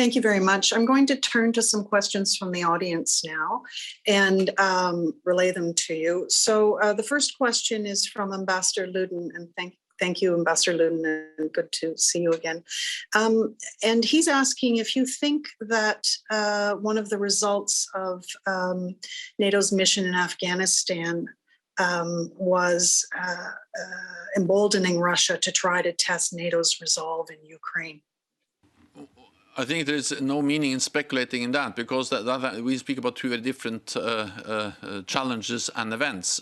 Thank you very much. I'm going to turn to some questions from the audience now and relay them to you. So the first question is from Ambassador Luden, and thank you, Ambassador Luden, and good to see you again. And he's asking if you think that one of the results of NATO's mission in Afghanistan was emboldening Russia to try to test NATO's resolve in Ukraine. I think there's no meaning in speculating in that, because we speak about two very different challenges and events.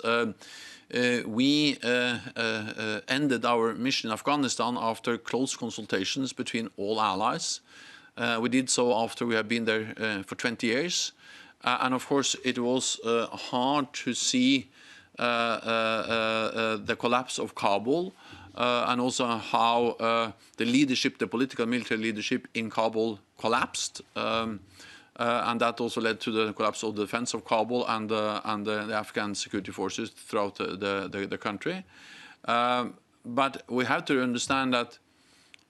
We ended our mission in Afghanistan after close consultations between all allies. We did so after we had been there for 20 years. And of course, it was hard to see the collapse of Kabul. And also how the leadership, the political military leadership in Kabul collapsed. And that also led to the collapse of the defense of Kabul and the Afghan security forces throughout the country. But we have to understand that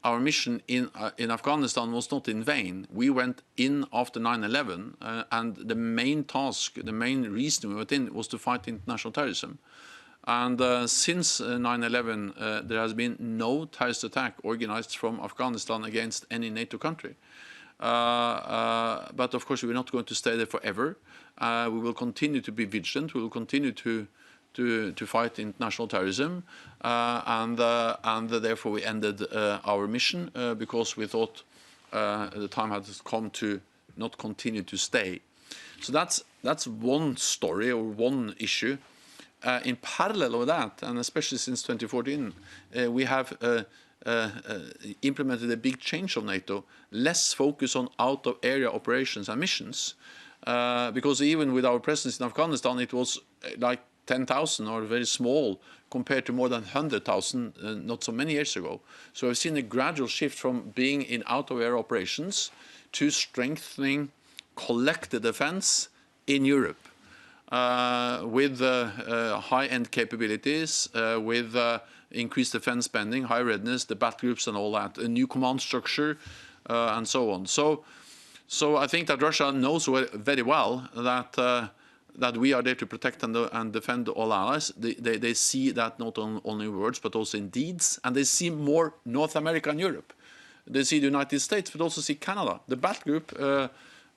our mission in Afghanistan was not in vain. We went in after 9/11, and the main task, the main reason we went in was to fight international terrorism. And since 9/11, there has been no terrorist attack organized from Afghanistan against any NATO country. But of course, we're not going to stay there forever. We will continue to be vigilant. We will continue to fight international terrorism. And therefore, we ended our mission because we thought the time had come to not continue to stay. So that's one story or one issue. In parallel with that, and especially since 2014, we have implemented a big change of NATO, less focus on out-of-area operations and missions, because even with our presence in Afghanistan, it was like 10,000 or very small compared to more than 100,000 not so many years ago. So we've seen a gradual shift from being in out-of-area operations to strengthening collective defense in Europe. With high-end capabilities, with increased defense spending, high readiness, the battle groups and all that, a new command structure, and so on. So I think that Russia knows very well that we are there to protect and defend all allies. They see that not only in words, but also in deeds, and they see more North America and Europe. They see the United States, but also see Canada. The battle group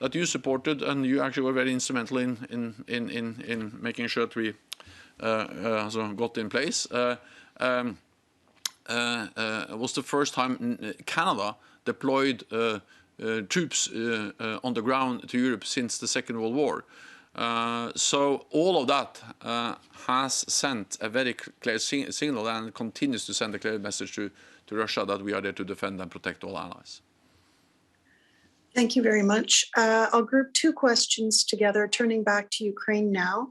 that you supported, and you actually were very instrumental in making sure that we got in place, was the first time Canada deployed troops on the ground to Europe since the Second World War. So all of that has sent a very clear signal and continues to send a clear message to Russia that we are there to defend and protect all allies. Thank you very much. I'll group two questions together, turning back to Ukraine now.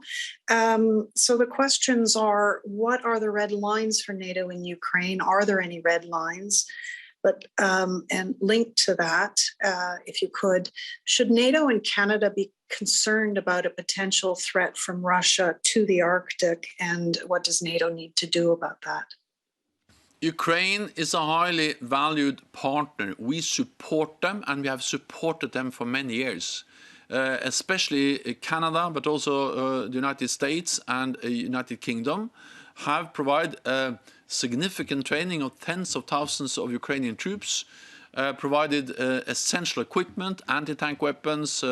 So the questions are, what are the red lines for NATO in Ukraine? Are there any red lines? But and linked to that, if you could, should NATO and Canada be concerned about a potential threat from Russia to the Arctic, and what does NATO need to do about that? Ukraine is a highly valued partner. We support them, and we have supported them for many years, especially Canada, but also the United States and United Kingdom have provided significant training of tens of thousands of Ukrainian troops, provided essential equipment, anti-tank weapons,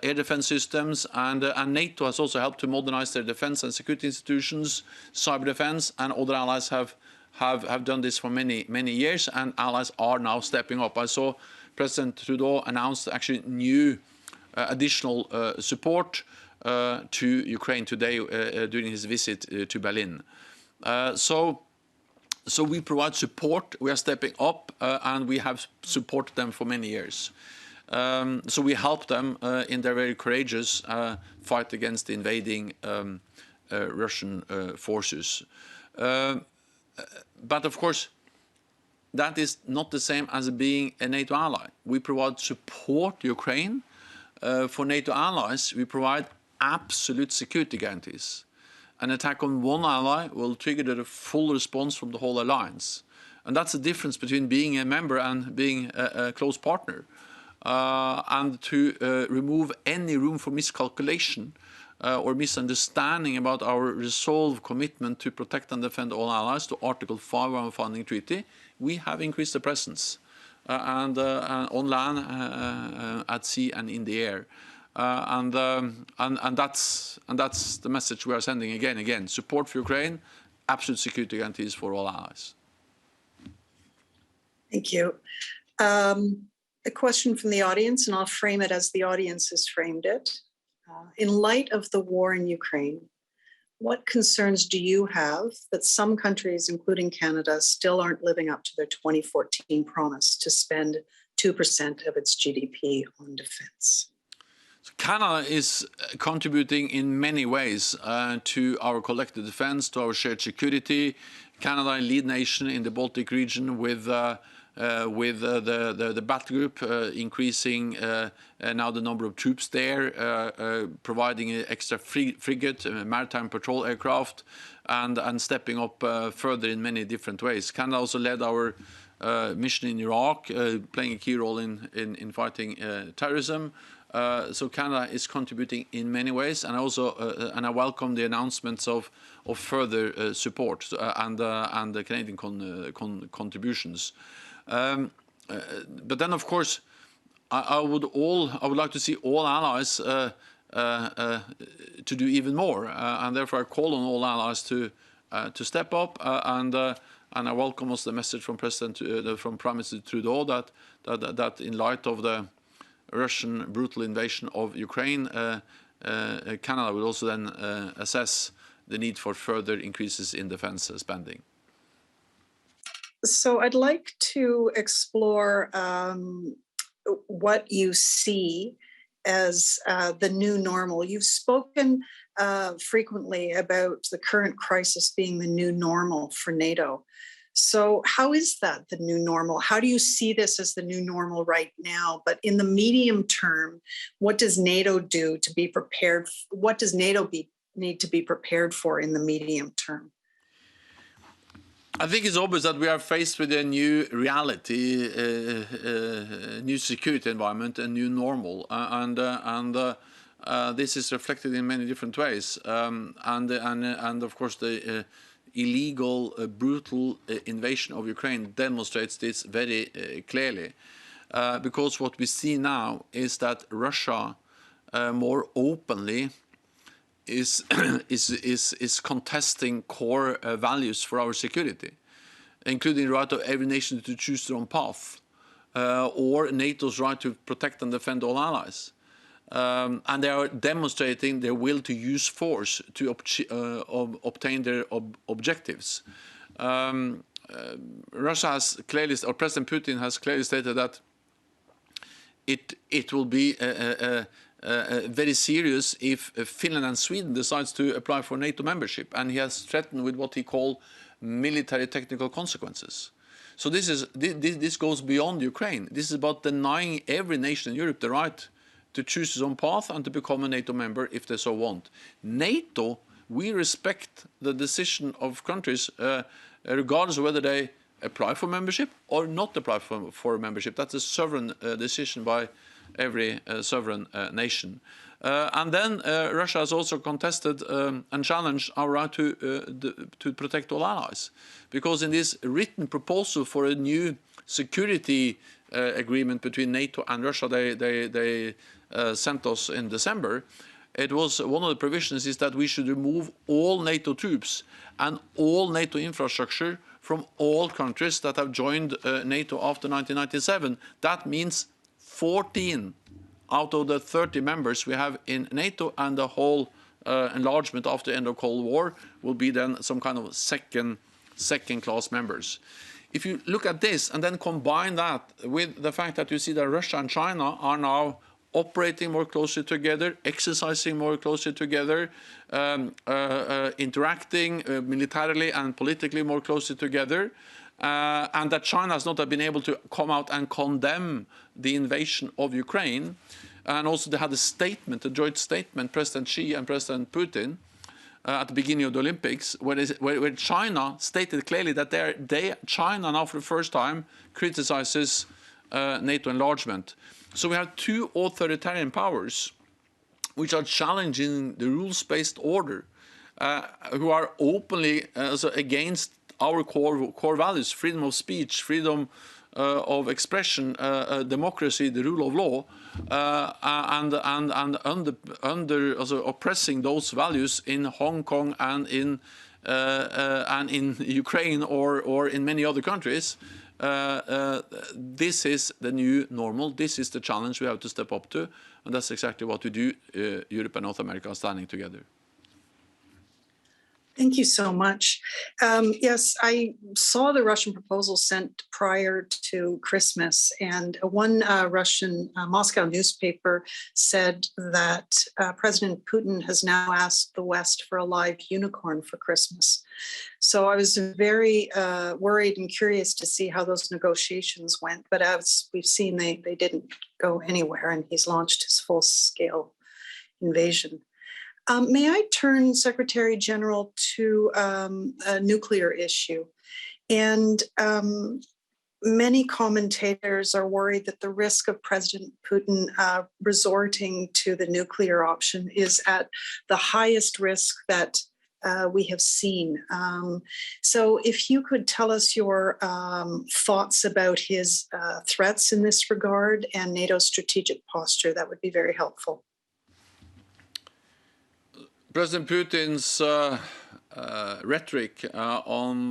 air defense systems, and NATO has also helped to modernize their defense and security institutions, cyber defense, and other allies have done this for many years, and allies are now stepping up. I saw President Trudeau announce actually new additional support to Ukraine today during his visit to Berlin. So we provide support, we are stepping up, and we have supported them for many years. So we help them in their very courageous fight against the invading Russian forces. But of course, that is not the same as being a NATO ally. We provide support to Ukraine. For NATO allies, we provide absolute security guarantees. An attack on one ally will trigger the full response from the whole alliance. And that's the difference between being a member and being a close partner. and to remove any room for miscalculation or misunderstanding about our resolved commitment to protect and defend all allies to Article 5 of our founding treaty, we have increased the presence and on land, at sea and in the air. And that's the message we are sending again and again. Support for Ukraine, absolute security guarantees for all allies. Thank you. A question from the audience, and I'll frame it as the audience has framed it. In light of the war in Ukraine, what concerns do you have that some countries, including Canada, still aren't living up to their 2014 promise to spend 2% of its GDP on defense? Canada is contributing in many ways to our collective defense, to our shared security. Canada, a lead nation in the Baltic region with the battle group increasing now the number of troops there, providing an extra frigate, maritime patrol aircraft, and stepping up further in many different ways. Canada also led our mission in Iraq, playing a key role in fighting terrorism. So Canada is contributing in many ways, and I welcome the announcements of further support and the Canadian contributions. But then, of course, I would like to see all allies to do even more, and therefore I call on all allies to step up. And I welcome also the message from from Prime Minister Trudeau that in light of the Russian brutal invasion of Ukraine, Canada will also then assess the need for further increases in defense spending. So I'd like to explore what you see as the new normal. You've spoken frequently about the current crisis being the new normal for NATO. So how is that the new normal? How do you see this as the new normal right now? But in the medium term, what does NATO do to be prepared? What does NATO need to be prepared for in the medium term? I think it's obvious that we are faced with a new reality, new security environment, a new normal, and this is reflected in many different ways. And of course, the illegal, brutal invasion of Ukraine demonstrates this very clearly, because what we see now is that Russia more openly is contesting core values for our security, including the right of every nation to choose their own path, or NATO's right to protect and defend all allies. And they are demonstrating their will to use force to obtain their objectives. Russia has clearly, or President Putin has clearly stated that it will be very serious if Finland and Sweden decides to apply for NATO membership, and he has threatened with what he called military technical consequences. So this goes beyond Ukraine. This is about denying every nation in Europe the right to choose its own path and to become a NATO member if they so want. NATO, we respect the decision of countries regardless of whether they apply for membership or not apply for membership. That's a sovereign decision by every sovereign nation. And then Russia has also contested and challenged our right to protect all allies, because in this written proposal for a new security agreement between NATO and Russia they sent us in December, it was one of the provisions is that we should remove all NATO troops and all NATO infrastructure from all countries that have joined NATO after 1997. That means 14 out of the 30 members we have in NATO, and the whole enlargement after the end of Cold War will be then some kind of second-class members. If you look at this and then combine that with the fact that you see that Russia and China are now operating more closely together, exercising more closely together, interacting militarily and politically more closely together, and that China has not been able to come out and condemn the invasion of Ukraine. And also they had a statement, a joint statement, President Xi and President Putin, at the beginning of the Olympics, where China stated clearly that China now for the first time criticizes NATO enlargement. So we have two authoritarian powers which are challenging the rules-based order, who are openly against our core values: freedom of speech, freedom of expression, democracy, the rule of law, and oppressing those values in Hong Kong and in Ukraine or in many other countries. This is the new normal. This is the challenge we have to step up to, and that's exactly what we do. Europe and North America are standing together. Thank you so much. Yes, I saw the Russian proposal sent prior to Christmas, and one Russian Moscow newspaper said that President Putin has now asked the West for a live unicorn for Christmas. So I was very worried and curious to see how those negotiations went. But as we've seen, they didn't go anywhere, and he's launched his full-scale invasion. May I turn, Secretary General, to a nuclear issue? And many commentators are worried that the risk of President Putin resorting to the nuclear option is at the highest risk that we have seen. So if you could tell us your thoughts about his threats in this regard and NATO's strategic posture, that would be very helpful. President Putin's rhetoric on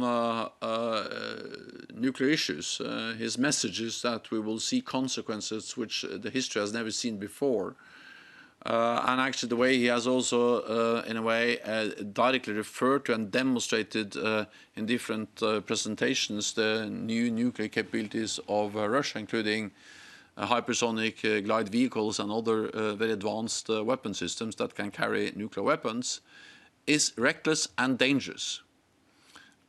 nuclear issues, his messages that we will see consequences which the history has never seen before, and actually the way he has also, in a way, directly referred to and demonstrated in different presentations the new nuclear capabilities of Russia, including hypersonic glide vehicles and other very advanced weapon systems that can carry nuclear weapons, is reckless and dangerous.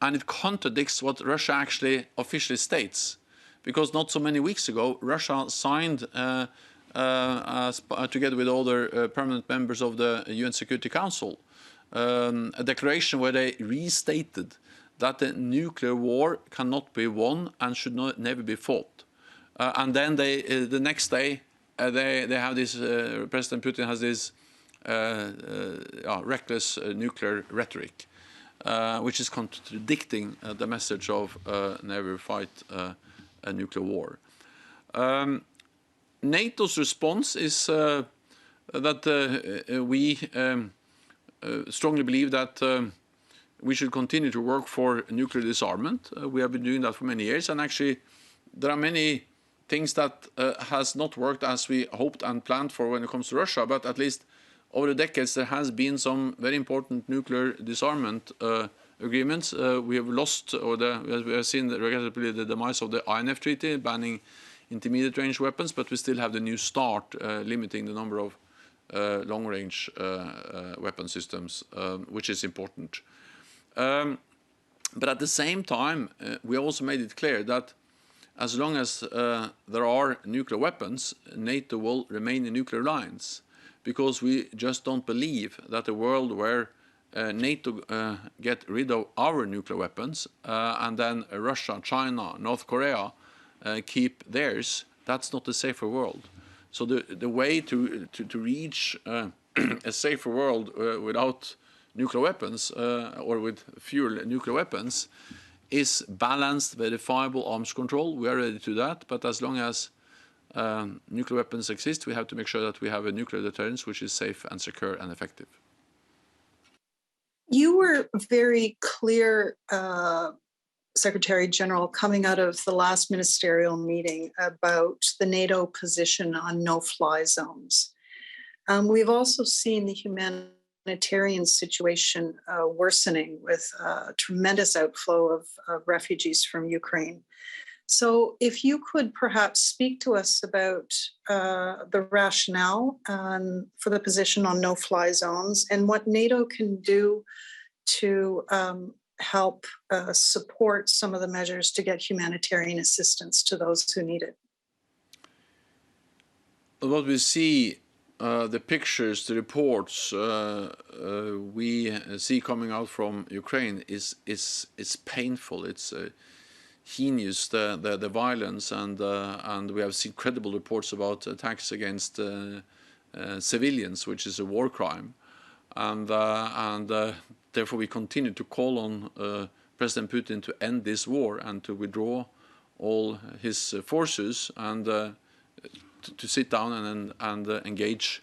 And it contradicts what Russia actually officially states, because not so many weeks ago, Russia signed, together with other permanent members of the UN Security Council, a declaration where they restated that the nuclear war cannot be won and should never be fought. And then the next day, they have this, President Putin has this reckless nuclear rhetoric, which is contradicting the message of never fight a nuclear war. NATO's response is that we strongly believe that we should continue to work for nuclear disarmament. We have been doing that for many years, and actually there are many things that has not worked as we hoped and planned for when it comes to Russia, but at least over the decades there has been some very important nuclear disarmament agreements. We have lost, or we have seen regrettably the demise of the INF Treaty, banning intermediate range weapons, but we still have the New START, limiting the number of long-range weapon systems, which is important. But at the same time, we also made it clear that as long as there are nuclear weapons, NATO will remain a nuclear alliance, because we just don't believe that a world where NATO get rid of our nuclear weapons and then Russia, China, North Korea keep theirs, that's not a safer world. So the way to reach a safer world without nuclear weapons or with fewer nuclear weapons is balanced, verifiable arms control. We are ready to do that, but as long as nuclear weapons exist, we have to make sure that we have a nuclear deterrence which is safe and secure and effective. You were very clear, Secretary General, coming out of the last ministerial meeting about the NATO position on no-fly zones. We've also seen the humanitarian situation worsening with a tremendous outflow of refugees from Ukraine. So if you could perhaps speak to us about the rationale for the position on no-fly zones and what NATO can do to help support some of the measures to get humanitarian assistance to those who need it. What we see, the pictures, the reports we see coming out from Ukraine is painful. heinous the violence, and we have seen credible reports about attacks against civilians, which is a war crime, and therefore we continue to call on President Putin to end this war and to withdraw all his forces and to sit down and engage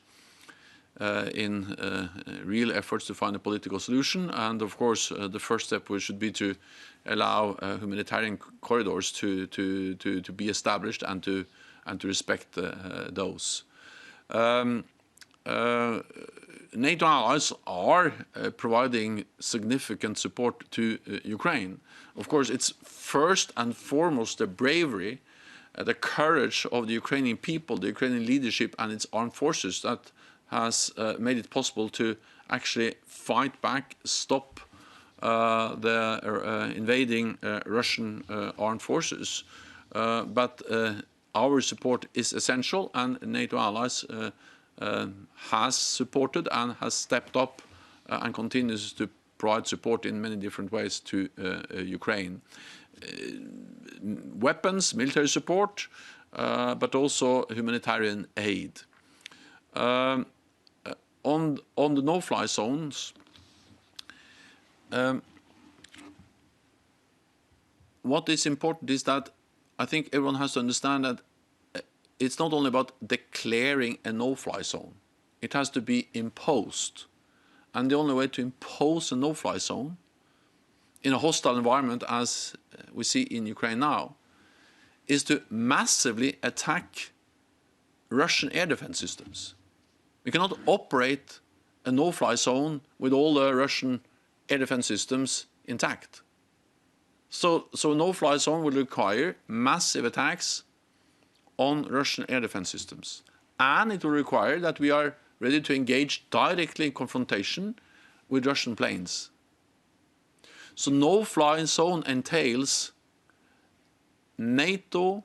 in real efforts to find a political solution. And of course, the first step should be to allow humanitarian corridors to be established and to respect those. NATO allies are providing significant support to Ukraine. Of course, it's first and foremost the bravery, the courage of the Ukrainian people, the Ukrainian leadership and its armed forces that has made it possible to actually fight back, stop the invading Russian armed forces. But our support is essential, and NATO allies has supported and has stepped up and continues to provide support in many different ways to Ukraine. Weapons, military support, but also humanitarian aid. On the no-fly zones, what is important is that I think everyone has to understand that it's not only about declaring a no-fly zone. It has to be imposed. And the only way to impose a no-fly zone in a hostile environment, as we see in Ukraine now, is to massively attack Russian air defense systems. We cannot operate a no-fly zone with all the Russian air defense systems intact. So a no-fly zone will require massive attacks on Russian air defense systems. And it will require that we are ready to engage directly in confrontation with Russian planes. So no-fly zone entails NATO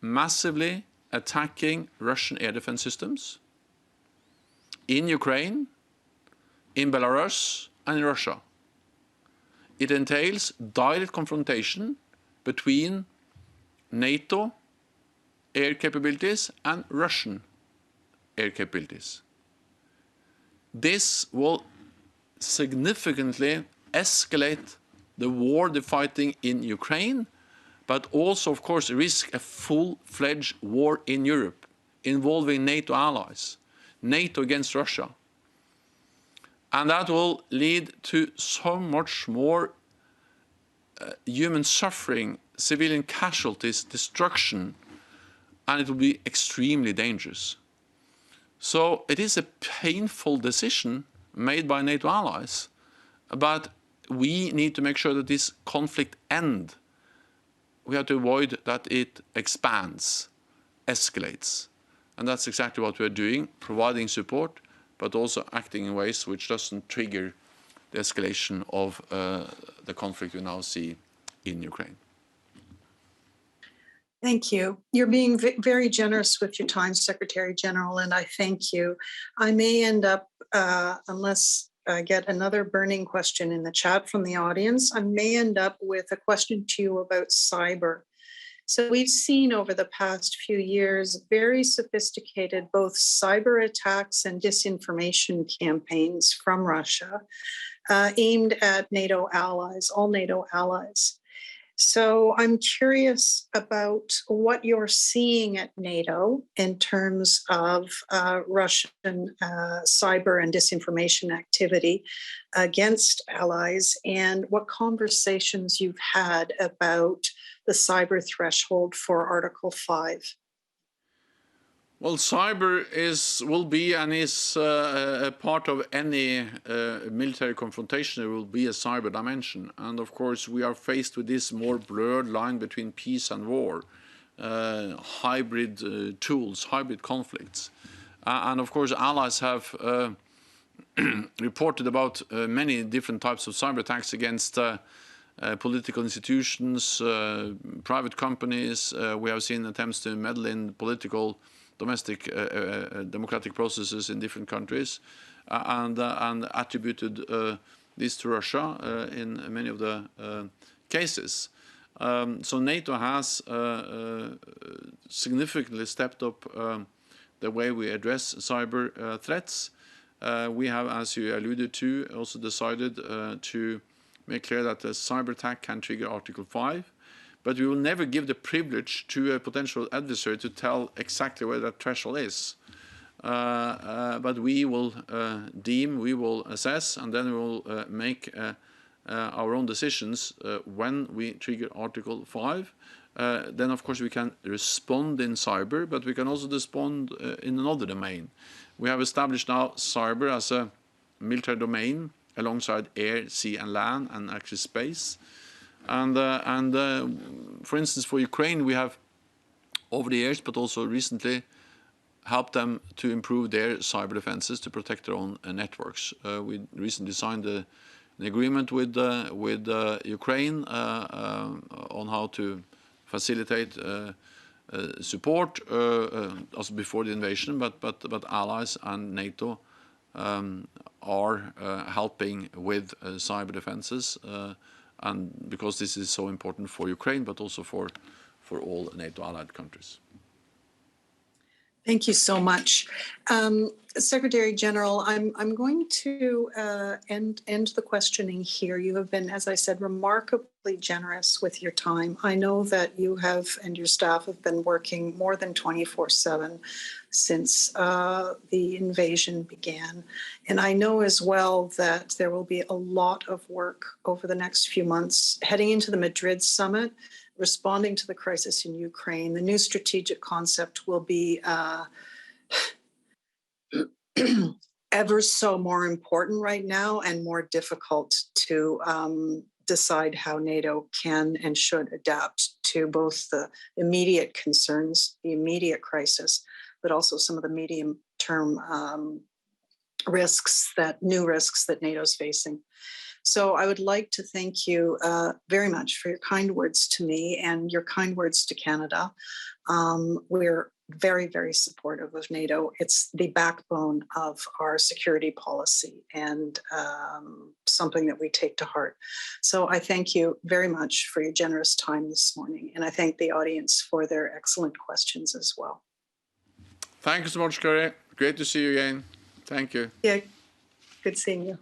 massively attacking Russian air defense systems in Ukraine, in Belarus, and in Russia. It entails direct confrontation between NATO air capabilities and Russian air capabilities. This will significantly escalate the war, the fighting in Ukraine, but also, of course, risk a full-fledged war in Europe involving NATO allies, NATO against Russia. And that will lead to so much more human suffering, civilian casualties, destruction, and it will be extremely dangerous. So it is a painful decision made by NATO allies, but we need to make sure that this conflict ends. We have to avoid that it expands, escalates. And that's exactly what we're doing, providing support, but also acting in ways which doesn't trigger the escalation of the conflict we now see in Ukraine. Thank you. You're being very generous with your time, Secretary General, and I thank you. I may end up, unless I get another burning question in the chat from the audience, I may end up with a question to you about cyber. So we've seen over the past few years very sophisticated both cyber attacks and disinformation campaigns from Russia aimed at NATO allies, all NATO allies. So I'm curious about what you're seeing at NATO in terms of Russian cyber and disinformation activity against allies, and what conversations you've had about the cyber threshold for Article 5. Well, cyber will be and is a part of any military confrontation. There will be a cyber dimension. And of course, we are faced with this more blurred line between peace and war, hybrid tools, hybrid conflicts. And of course, allies have reported about many different types of cyber attacks against political institutions, private companies. We have seen attempts to meddle in domestic democratic processes in different countries, and attributed this to Russia in many of the cases. So NATO has significantly stepped up the way we address cyber threats. We have, as you alluded to, also decided to make clear that a cyber attack can trigger Article 5, but we will never give the privilege to a potential adversary to tell exactly where that threshold is. But we will we will assess, and then we will make our own decisions when we trigger Article 5. Then, of course, we can respond in cyber, but we can also respond in another domain. We have established now cyber as a military domain alongside air, sea, and land, and actually space. And for instance, for Ukraine, we have over the years, but also recently, helped them to improve their cyber defenses to protect their own networks. We recently signed an agreement with Ukraine on how to facilitate support, also before the invasion, but allies and NATO are helping with cyber defenses, and because this is so important for Ukraine, but also for all NATO allied countries. Thank you so much. Secretary General, I'm going to end the questioning here. You have been, as I said, remarkably generous with your time. I know that you have and your staff have been working more than 24/7 since the invasion began. And I know as well that there will be a lot of work over the next few months heading into the Madrid summit, responding to the crisis in Ukraine. The new strategic concept will be ever so more important right now and more difficult to decide how NATO can and should adapt to both the immediate concerns, the immediate crisis, but also some of the medium-term new risks that NATO is facing. So I would like to thank you very much for your kind words to me and your kind words to Canada. We're very, very supportive of NATO. It's the backbone of our security policy and something that we take to heart. So I thank you very much for your generous time this morning. And I thank the audience for their excellent questions as well. Thank you so much, Kari. Great to see you again. Thank you. Yeah, good seeing you.